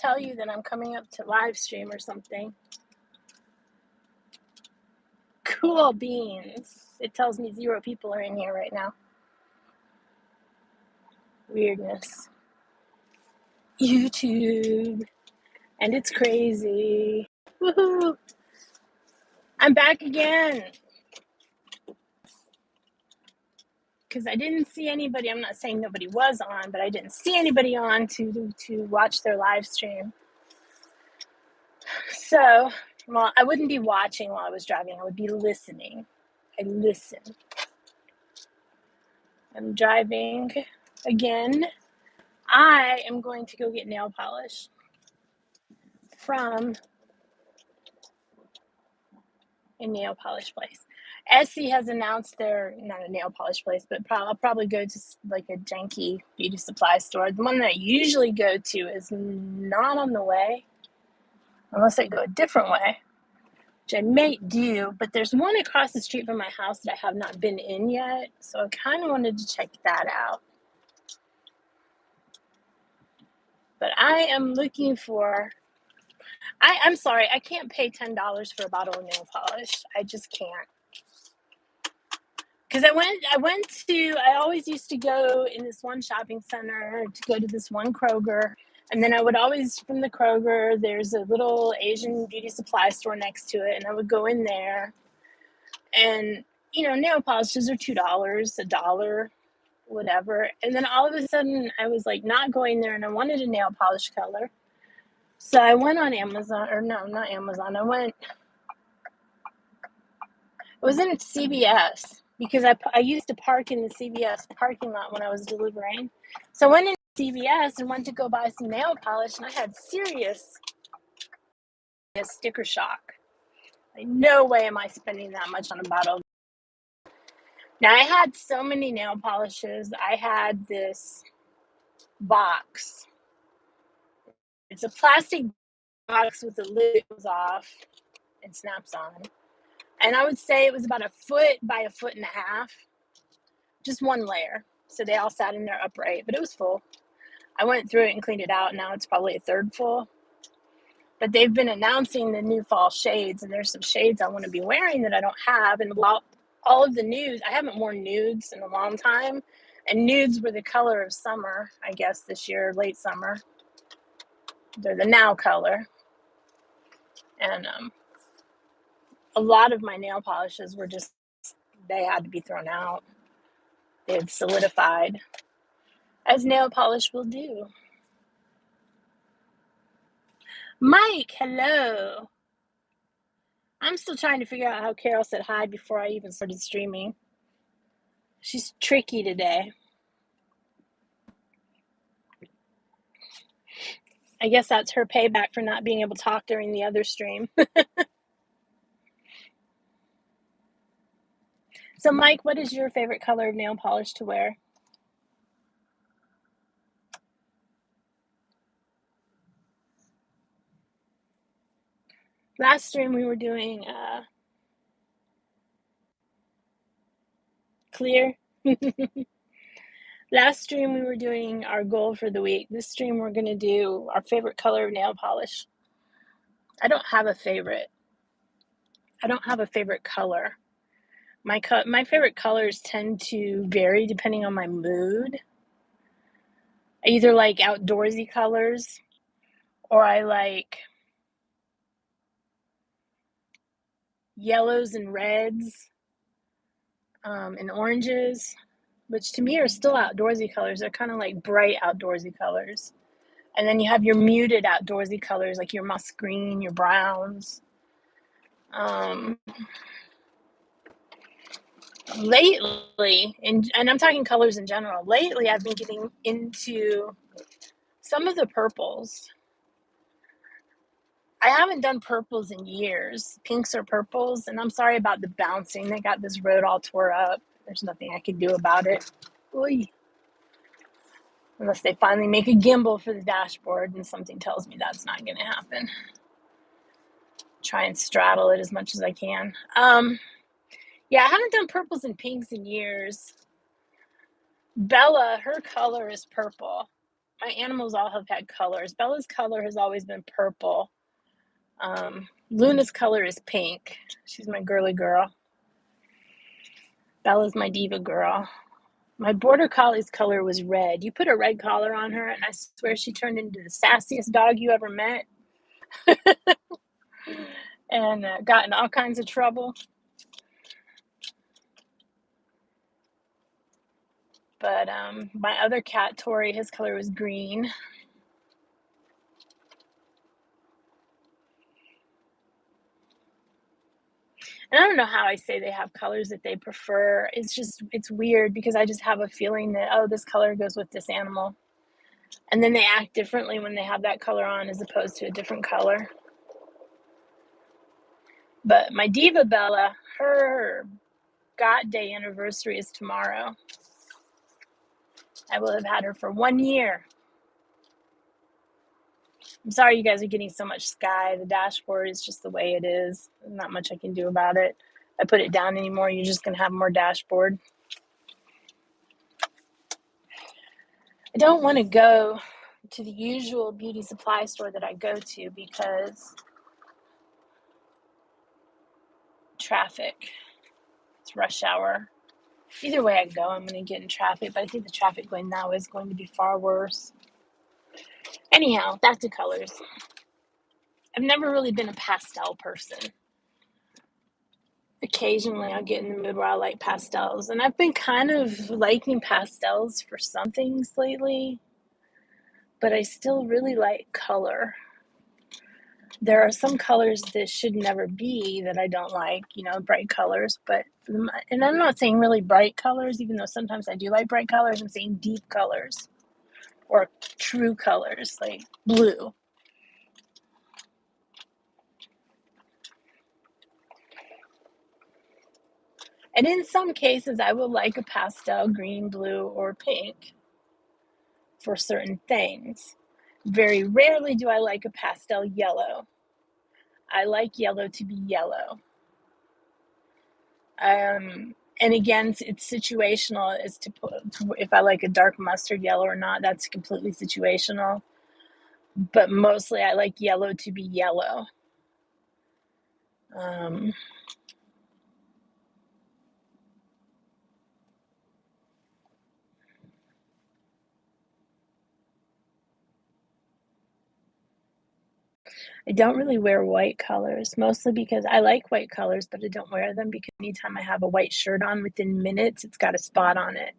tell you that I'm coming up to live stream or something. Cool beans. It tells me 0 people are in here right now. Weirdness. YouTube. And it's crazy. Woohoo! I'm back again. Because I didn't see anybody. I'm not saying nobody was on, but I didn't see anybody on to watch their live stream. So, well, I wouldn't be watching while I was driving. I would be listening. I listen. I'm driving again. I am going to go get nail polish from a nail polish place. Essie has announced they're not a nail polish place, but I'll probably go to like a janky beauty supply store. The one that I usually go to is not on the way, unless I go a different way, which I may do. But there's one across the street from my house that I have not been in yet, so I kind of wanted to check that out. But I am looking for... I'm sorry, I can't pay $10 for a bottle of nail polish. I just can't. Because I always used to go in this one shopping center to go to this one Kroger. And then I would always, from the Kroger, there's a little Asian beauty supply store next to it. And I would go in there. And, nail polishes are $2, $1, whatever. And then all of a sudden, I was like not going there and I wanted a nail polish color. So I went on Amazon, or no, not Amazon. It was in CVS because I used to park in the CVS parking lot when I was delivering. So I went in CVS and went to go buy some nail polish, and I had serious sticker shock. Like, no way am I spending that much on a bottle. Now, I had so many nail polishes. I had this box. It's a plastic box with the lid goes off and snaps on. And I would say it was about 1 foot by 1.5 feet. Just one layer. So they all sat in there upright, but it was full. I went through it and cleaned it out. Now it's probably 1/3 full. But they've been announcing the new fall shades, and there's some shades I want to be wearing that I don't have. And all of the nudes, I haven't worn nudes in a long time. And nudes were the color of summer, I guess, this year, late summer. They're the now color. And a lot of my nail polishes were just, they had to be thrown out. They had solidified, as nail polish will do. Mike, hello. I'm still trying to figure out how Carol said hi before I even started streaming. She's tricky today. I guess that's her payback for not being able to talk during the other stream. So, Mike, what is your favorite color of nail polish to wear? Last stream we were doing clear. Last stream we were doing our goal for the week. This stream we're going to do our favorite color of nail polish. I don't have a favorite. I don't have a favorite color. My favorite colors tend to vary depending on my mood. I either like outdoorsy colors or I like yellows and reds and oranges, which to me are still outdoorsy colors. They're kind of like bright outdoorsy colors. And then you have your muted outdoorsy colors like your moss green, your browns. Lately, and I'm talking colors in general, lately I've been getting into some of the purples. I haven't done purples in years, pinks or purples, and I'm sorry about the bouncing. They got this road all tore up. There's nothing I can do about it. Oy. Unless they finally make a gimbal for the dashboard, and something tells me that's not going to happen. Try and straddle it as much as I can. Yeah, I haven't done purples and pinks in years. Bella, her color is purple. my animals all have had colors. Bella's color has always been purple. Luna's color is pink. She's my girly girl. Bella's my diva girl. My border collie's color was red. You put a red collar on her, and I swear she turned into the sassiest dog you ever met. And got in all kinds of trouble. But my other cat, Tori, his color was green. And I don't know how I say they have colors that they prefer. It's weird because I just have a feeling that, oh, this color goes with this animal. And then they act differently when they have that color on as opposed to a different color. But my diva Bella, her God Day anniversary is tomorrow. I will have had her for 1 year. I'm sorry you guys are getting so much sky. The dashboard is just the way it is. There's not much I can do about it. If I put it down anymore, you're just going to have more dashboard. I don't want to go to the usual beauty supply store that I go to because traffic. It's rush hour. Either way I go, I'm going to get in traffic, but I think the traffic going now is going to be far worse. Anyhow, back to colors. I've never really been a pastel person. Occasionally I'll get in the mood where I like pastels, and I've been kind of liking pastels for some things lately, but I still really like color. There are some colors that should never be that I don't like, bright colors, and I'm not saying really bright colors, even though sometimes I do like bright colors. I'm saying deep colors or true colors like blue. And in some cases, I will like a pastel green, blue, or pink for certain things. Very rarely do I like a pastel yellow. I like yellow to be yellow. And again, it's situational as to if I like a dark mustard yellow or not. That's completely situational. But mostly I like yellow to be yellow. I don't really wear white colors, mostly because I like white colors, but I don't wear them because anytime I have a white shirt on, within minutes, it's got a spot on it.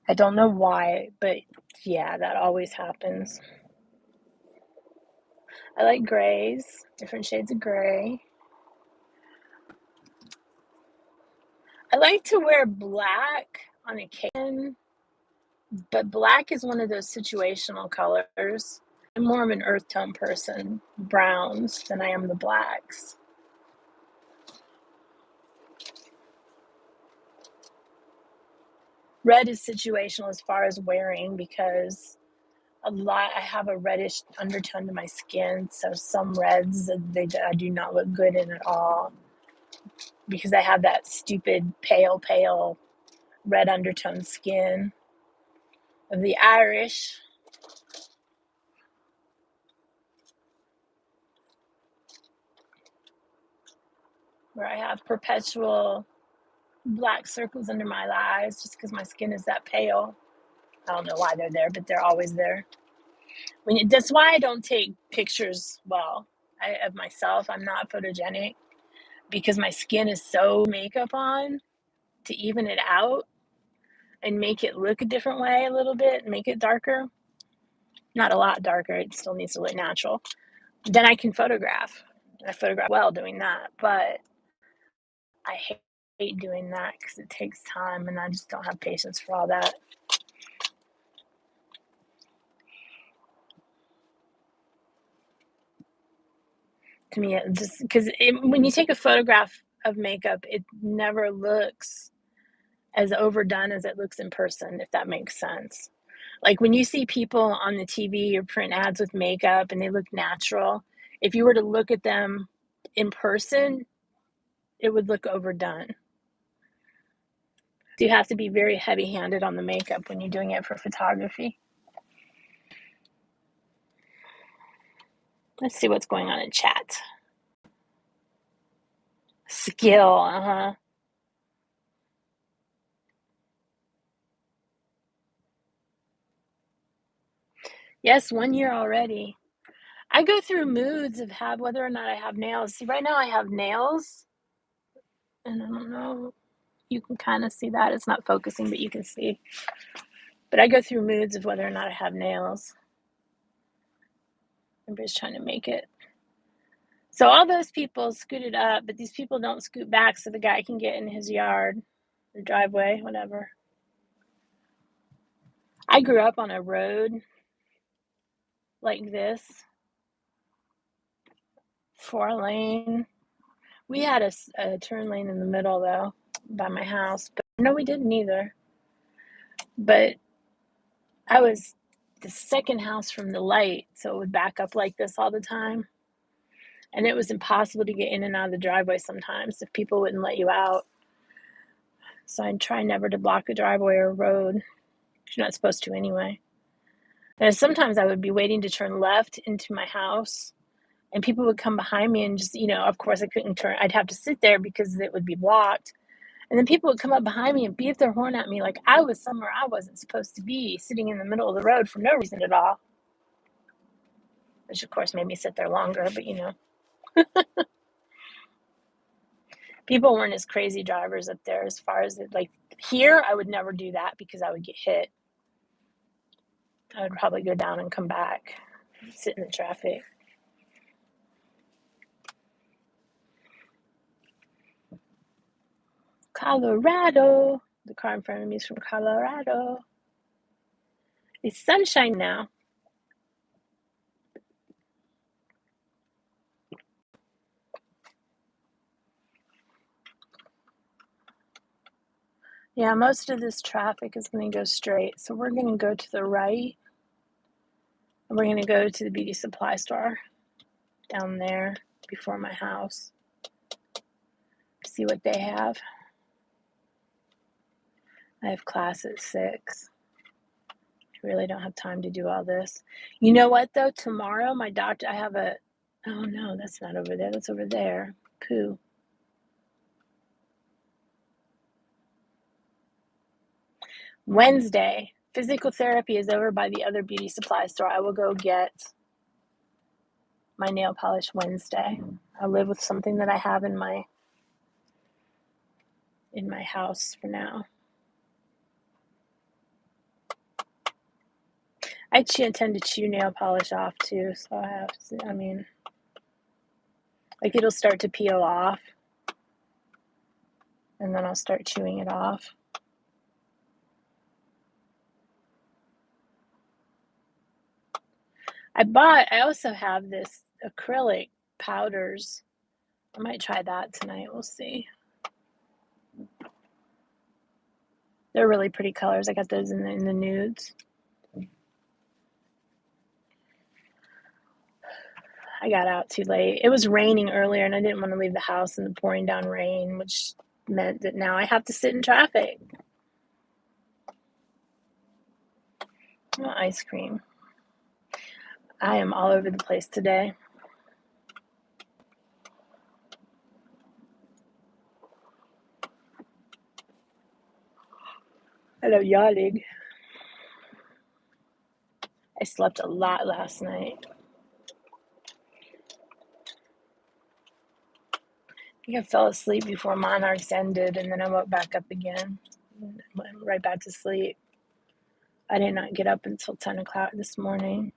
I don't know why, but yeah, that always happens. I like grays, different shades of gray. I like to wear black on occasion, but black is one of those situational colors. I'm more of an earth tone person, browns, than I am the blacks. Red is situational as far as wearing because I have a reddish undertone to my skin, so some reds I do not look good in at all because I have that stupid pale red undertone skin of the Irish. Where I have perpetual black circles under my eyes just because my skin is that pale. I don't know why they're there, but they're always there. That's why I don't take pictures of myself. I'm not photogenic because my skin is so makeup on to even it out and make it look a different way a little bit, make it darker. Not a lot darker. It still needs to look natural. Then I can photograph. I photograph well doing that, but I hate doing that because it takes time and I just don't have patience for all that. To me, it just because when you take a photograph of makeup, it never looks as overdone as it looks in person, if that makes sense. Like when you see people on the TV or print ads with makeup and they look natural, if you were to look at them in person, it would look overdone. So you have to be very heavy handed on the makeup when you're doing it for photography. Let's see what's going on in chat. Skill, uh-huh. Yes, 1 year already. I go through moods of whether or not I have nails. See, right now I have nails, and I don't know, you can kind of see that. It's not focusing, but you can see. But I go through moods of whether or not I have nails. I'm just trying to make it. So all those people scooted up, but these people don't scoot back so the guy can get in his yard or driveway, whatever. I grew up on a road like this, 4 lane. We had a turn lane in the middle, though, by my house. But no, we didn't either. But I was the second house from the light, so it would back up like this all the time. And it was impossible to get in and out of the driveway sometimes if people wouldn't let you out. So I'd try never to block a driveway or a road. You're not supposed to anyway. And sometimes I would be waiting to turn left into my house, and people would come behind me and just, of course I couldn't turn. I'd have to sit there because it would be blocked. And then people would come up behind me and beat their horn at me like I was somewhere I wasn't supposed to be, sitting in the middle of the road for no reason at all. Which, of course, made me sit there longer, but people weren't as crazy drivers up there as far as like here. I would never do that because I would get hit. I would probably go down and come back, sit in the traffic. Colorado. The car in front of me is from Colorado. It's sunshine now. Yeah, most of this traffic is going to go straight. So we're going to go to the right. And we're going to go to the beauty supply store down there before my house. See what they have. I have class at 6. I really don't have time to do all this. You know what, though? Tomorrow, my doctor, I have oh no, that's not over there. That's over there. Poo. Wednesday, physical therapy is over by the other beauty supply store. I will go get my nail polish Wednesday. I live with something that I have in my house for now. I tend to chew nail polish off too, so I have to, like it'll start to peel off, and then I'll start chewing it off. I also have this acrylic powders. I might try that tonight. We'll see. They're really pretty colors. I got those in the nudes. I got out too late. It was raining earlier, and I didn't want to leave the house in the pouring down rain, which meant that now I have to sit in traffic. Oh, ice cream. I am all over the place today. Hello, yawning. I slept a lot last night. I think I fell asleep before Monarchs ended, and then I woke back up again. Went right back to sleep. I did not get up until 10 o'clock this morning.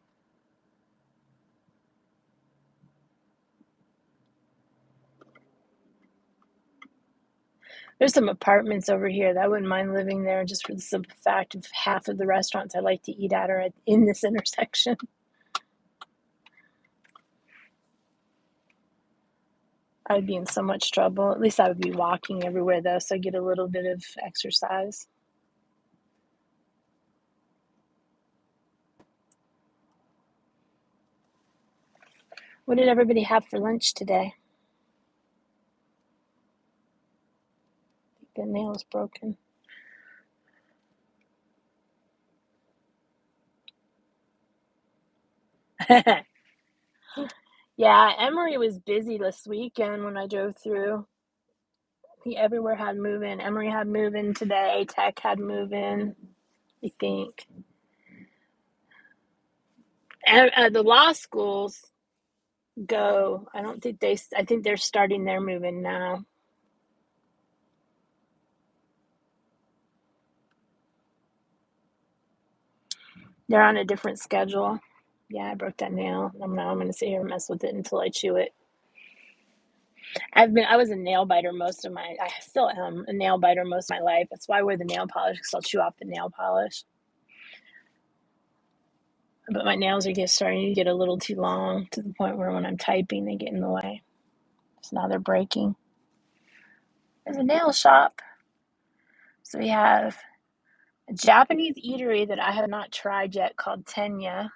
There's some apartments over here that I wouldn't mind living there just for the simple fact of half of the restaurants I like to eat at are in this intersection. I would be in so much trouble. At least I would be walking everywhere, though, so I get a little bit of exercise. What did everybody have for lunch today? The nail is broken. Yeah, Emory was busy this weekend when I drove through. Everywhere had move-in. Emory had move-in today. Tech had move-in, I think. And the law schools go. I don't think they. I think they're starting their move-in now. They're on a different schedule. Yeah, I broke that nail. I'm going to sit here and mess with it until I chew it. I was a nail biter I still am a nail biter most of my life. That's why I wear the nail polish, because I'll chew off the nail polish. But my nails are starting to get a little too long, to the point where when I'm typing, they get in the way. So now they're breaking. There's a nail shop. So we have a Japanese eatery that I have not tried yet called Tenya.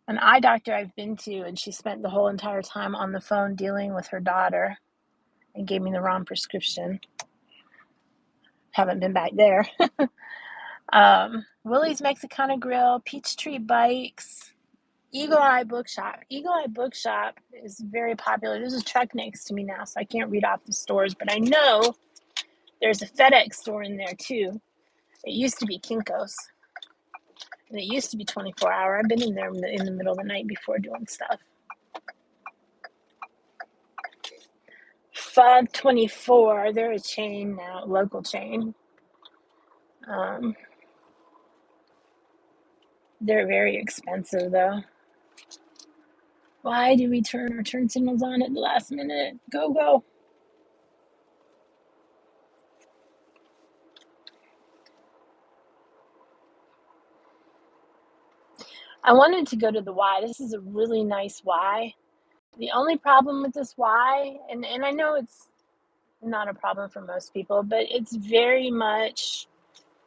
An eye doctor I've been to, and she spent the whole entire time on the phone dealing with her daughter and gave me the wrong prescription. Haven't been back there. Willie's Mexicana Grill, Peachtree Bikes, Eagle Eye Bookshop. Eagle Eye Bookshop is very popular. There's a truck next to me now, so I can't read off the stores, but I know there's a FedEx store in there too. It used to be Kinko's, and it used to be 24-hour. I've been in there in the middle of the night before doing stuff. 524, they're a chain now, local chain. They're very expensive though. Why do we turn our turn signals on at the last minute? Go, go. I wanted to go to the Y. This is a really nice Y. The only problem with this Y, and I know it's not a problem for most people, but it's very much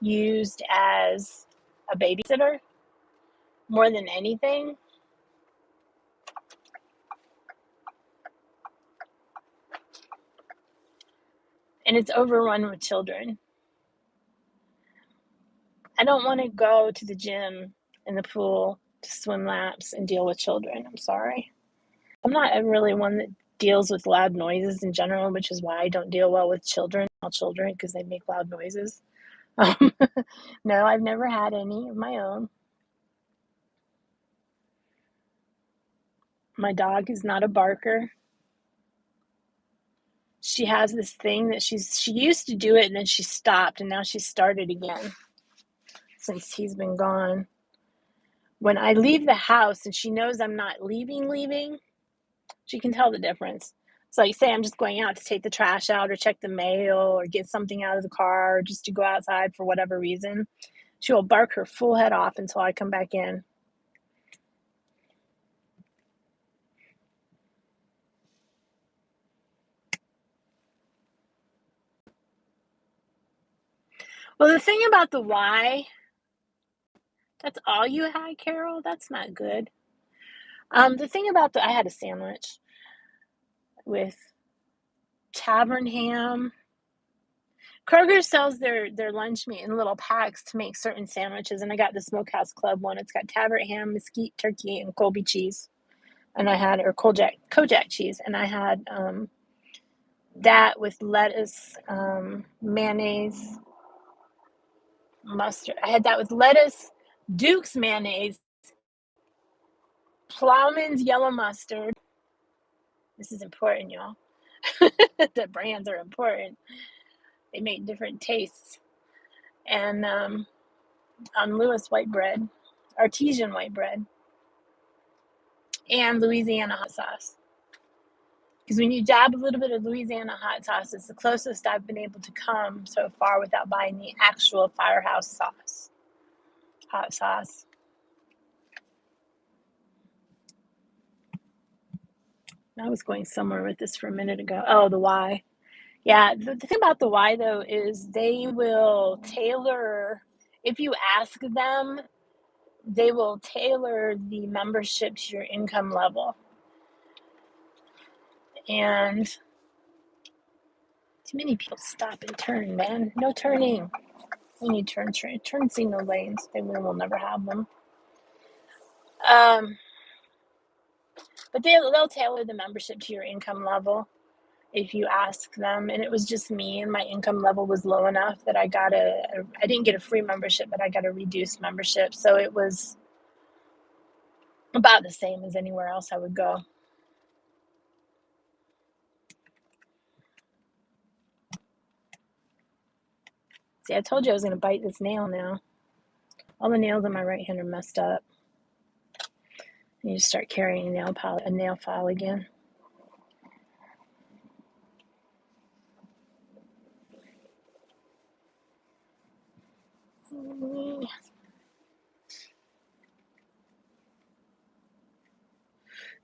used as a babysitter more than anything. And it's overrun with children. I don't want to go to the gym and the pool to swim laps and deal with children. I'm sorry. I'm not really one that deals with loud noises in general, which is why I don't deal well with children, because they make loud noises. No, I've never had any of my own. My dog is not a barker. She has this thing that she used to do it, and then she stopped, and now she's started again since he's been gone. When I leave the house and she knows I'm not leaving, she can tell the difference. So like, say I'm just going out to take the trash out or check the mail or get something out of the car or just to go outside for whatever reason, she will bark her full head off until I come back in. Well, the thing about the Y, that's all you had, Carol? That's not good. The thing about I had a sandwich with tavern ham. Kroger sells their lunch meat in little packs to make certain sandwiches, and I got the Smokehouse Club one. It's got tavern ham, mesquite turkey, and Colby cheese, and I had Kojak cheese, and I had that with lettuce, mayonnaise, mustard. I had that with lettuce, Duke's mayonnaise, Plowman's yellow mustard. This is important, y'all. The brands are important. They make different tastes. And on Lewis white bread, artesian white bread, and Louisiana hot sauce. Because when you dab a little bit of Louisiana hot sauce, it's the closest I've been able to come so far without buying the actual Firehouse sauce. Hot sauce. I was going somewhere with this for a minute ago. Oh, the Y. Yeah, the thing about the Y, though, is they will tailor, if you ask them, they will tailor the membership to your income level. And too many people stop and turn, man. No turning. We need turn signal lanes. We will never have them. But they'll tailor the membership to your income level if you ask them. And it was just me, and my income level was low enough that I didn't get a free membership, but I got a reduced membership. So it was about the same as anywhere else I would go. See, I told you I was going to bite this nail now. All the nails on my right hand are messed up. I need to start carrying a nail file again.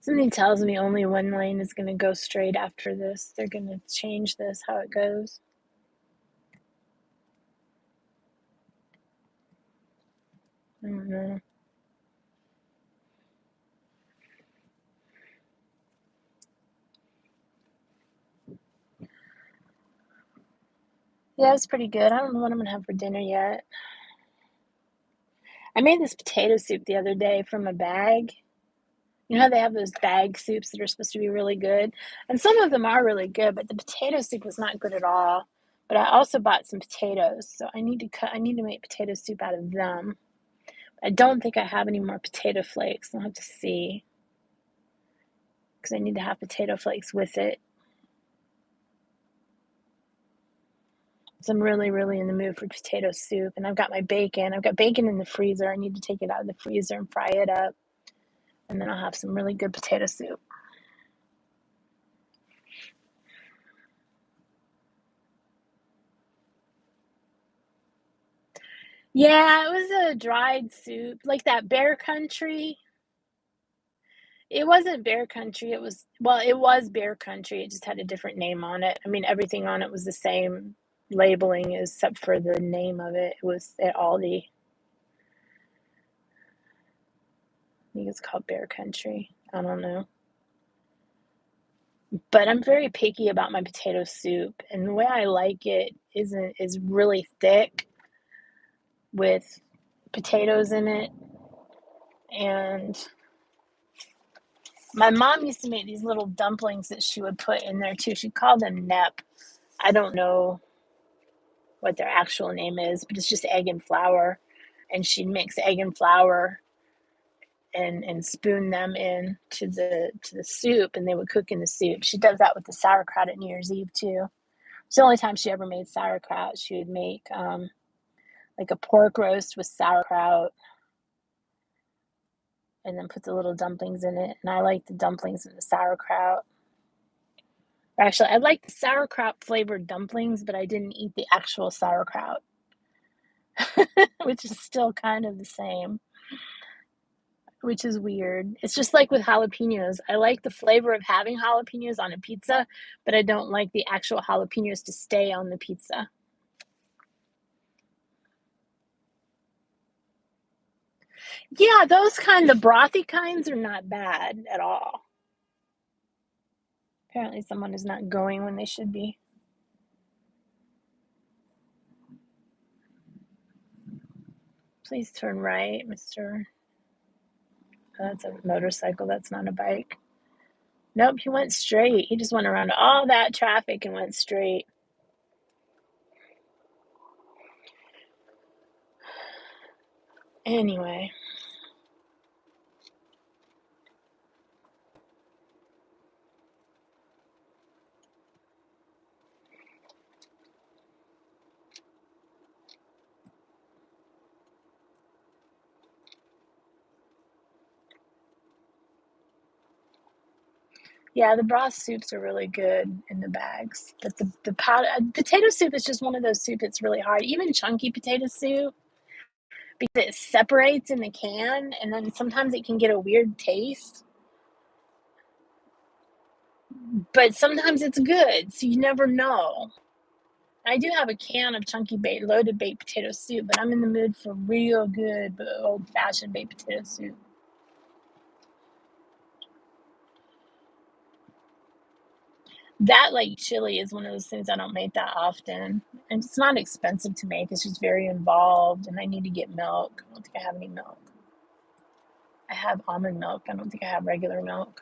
Somebody tells me only one lane is going to go straight after this. They're going to change this, how it goes. I don't know. Yeah, it's pretty good. I don't know what I'm going to have for dinner yet. I made this potato soup the other day from a bag. You know how they have those bag soups that are supposed to be really good? And some of them are really good, but the potato soup was not good at all. But I also bought some potatoes, so I need to make potato soup out of them. I don't think I have any more potato flakes. I'll have to see, because I need to have potato flakes with it. So I'm really, really in the mood for potato soup. And I've got my bacon. I've got bacon in the freezer. I need to take it out of the freezer and fry it up. And then I'll have some really good potato soup. Yeah, it was a dried soup, like that Bear Country. It wasn't Bear Country. It was Bear Country. It just had a different name on it. I mean, everything on it was the same labeling except for the name of it. It was at Aldi. I think it's called Bear Country. I don't know. But I'm very picky about my potato soup, and the way I like it is really thick with potatoes in it. And my mom used to make these little dumplings that she would put in there too. She called them nep. I don't know what their actual name is, but it's just egg and flour. And she'd mix egg and flour and spoon them in to the soup, and they would cook in the soup. She does that with the sauerkraut at New Year's Eve too. It's the only time she ever made sauerkraut. She would make like a pork roast with sauerkraut and then put the little dumplings in it. And I like the dumplings and the sauerkraut. Actually, I like the sauerkraut flavored dumplings, but I didn't eat the actual sauerkraut, which is still kind of the same, which is weird. It's just like with jalapenos. I like the flavor of having jalapenos on a pizza, but I don't like the actual jalapenos to stay on the pizza. Yeah, the brothy kinds are not bad at all. Apparently someone is not going when they should be. Please turn right, Mr. Oh, that's a motorcycle. That's not a bike. Nope, he went straight. He just went around all that traffic and went straight. Anyway. Yeah, the broth soups are really good in the bags. But the potato soup is just one of those soups that's really hard. Even chunky potato soup, because it separates in the can, and then sometimes it can get a weird taste. But sometimes it's good, so you never know. I do have a can of loaded baked potato soup, but I'm in the mood for real good old-fashioned baked potato soup. That, like chili, is one of those things I don't make that often. And it's not expensive to make, it's just very involved, and I need to get milk. I don't think I have any milk. I have almond milk. I don't think I have regular milk.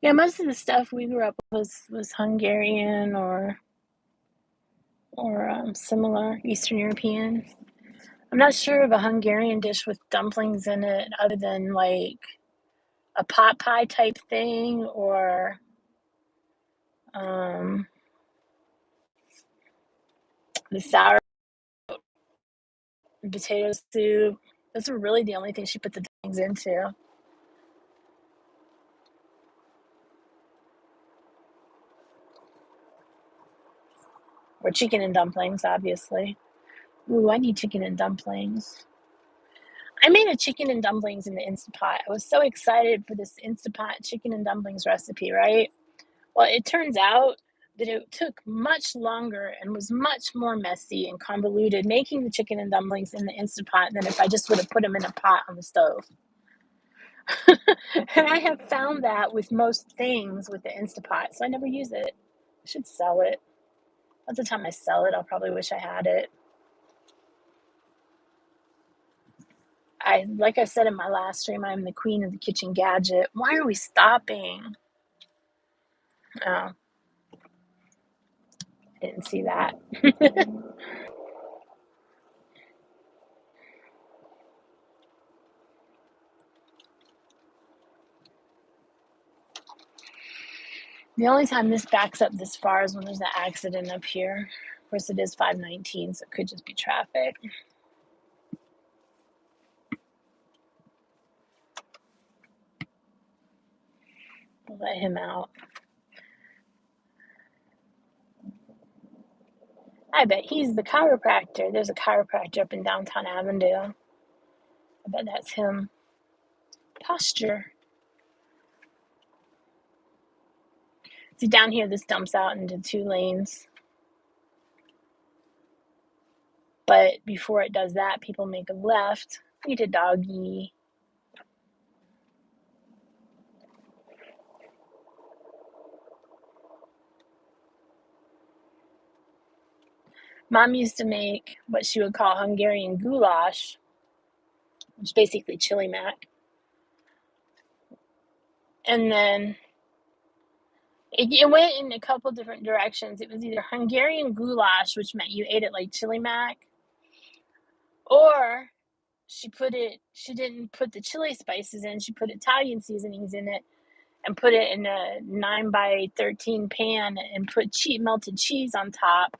Yeah, most of the stuff we grew up with was Hungarian or similar Eastern European. I'm not sure of a Hungarian dish with dumplings in it other than like a pot pie type thing or um, the sour potato soup. Those are really the only things she put the dumplings into. Or chicken and dumplings, obviously. Ooh, I need chicken and dumplings. I made a chicken and dumplings in the Instant Pot. I was so excited for this Instant Pot chicken and dumplings recipe, right? Well, it turns out that it took much longer and was much more messy and convoluted making the chicken and dumplings in the Instant Pot than if I just would have put them in a pot on the stove. And I have found that with most things with the Instant Pot, so I never use it. I should sell it. By the time I sell it, I'll probably wish I had it. Like I said in my last stream, I'm the queen of the kitchen gadget. Why are we stopping? Oh, didn't see that. The only time this backs up this far is when there's an accident up here. Of course, it is 519, so it could just be traffic. We'll let him out. I bet he's the chiropractor. There's a chiropractor up in downtown Avondale. I bet that's him. Posture. See, down here, this dumps out into 2 lanes. But before it does that, people make a left. Need a doggy. Mom used to make what she would call Hungarian goulash, which is basically chili mac. And then it went in a couple different directions. It was either Hungarian goulash, which meant you ate it like chili mac, or she didn't put the chili spices in, she put Italian seasonings in it and put it in a 9 by 13 pan and put melted cheese on top,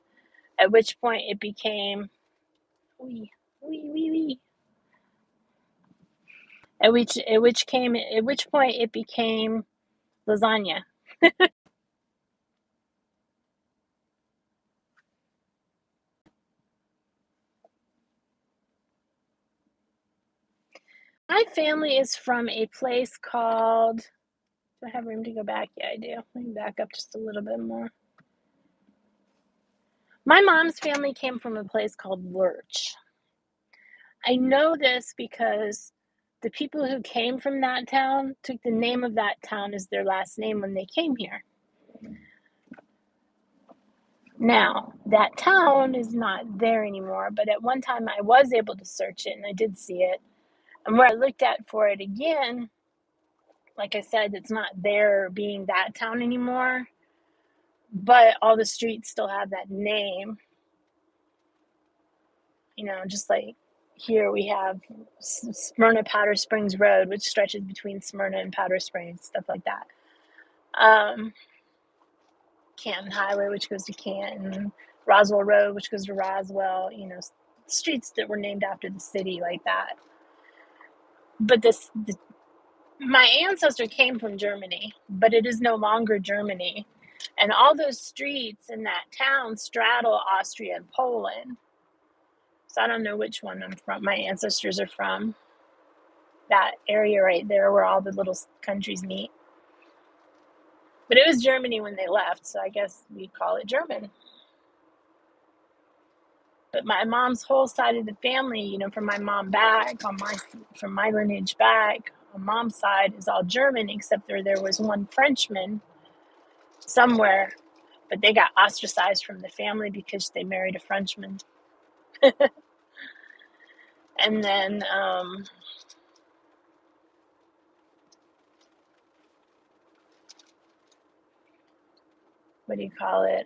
at which point it became wee, wee, wee, wee. At which point it became lasagna. My family is from a place called. Do I have room to go back? Yeah, I do. Let me back up just a little bit more. My mom's family came from a place called Lurch. I know this because the people who came from that town took the name of that town as their last name when they came here. Now, that town is not there anymore, but at one time I was able to search it and I did see it. And where I looked at for it again, like I said, it's not there being that town anymore, but all the streets still have that name. Just like here we have Smyrna Powder Springs Road, which stretches between Smyrna and Powder Springs, stuff like that. Canton Highway, which goes to Canton, Roswell Road, which goes to Roswell, streets that were named after the city like that. But my ancestor came from Germany, but it is no longer Germany. And all those streets in that town straddle Austria and Poland. So I don't know which one my ancestors are from. That area right there where all the little countries meet. But it was Germany when they left, so I guess we call it German. But my mom's whole side of the family, from my mom back, from my lineage back, on mom's side is all German, except there was one Frenchman somewhere, but they got ostracized from the family because they married a Frenchman. And then what do you call it?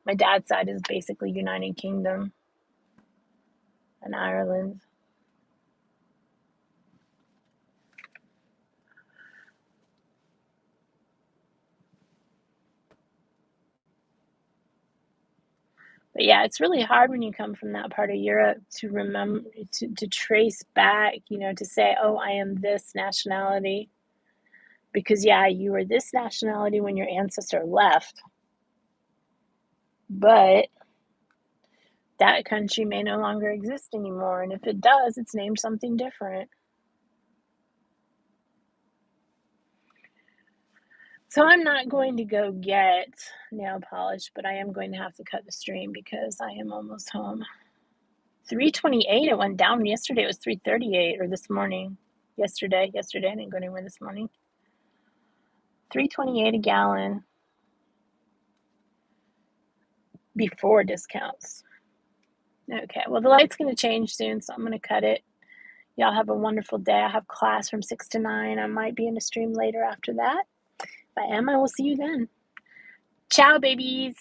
My dad's side is basically United Kingdom and Ireland. But yeah, it's really hard when you come from that part of Europe to remember to trace back, to say, oh, I am this nationality. Because yeah, you were this nationality when your ancestor left, but that country may no longer exist anymore. And if it does, it's named something different. So I'm not going to go get nail polish, but I am going to have to cut the stream because I am almost home. 328, it went down yesterday. It was 338, or this morning. Yesterday, I didn't go anywhere this morning. 328 a gallon before discounts. Okay, well, the light's going to change soon, so I'm going to cut it. Y'all have a wonderful day. I have class from 6 to 9. I might be in a stream later after that. If I am, I will see you then. Ciao, babies.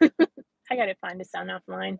I got to find a sound offline.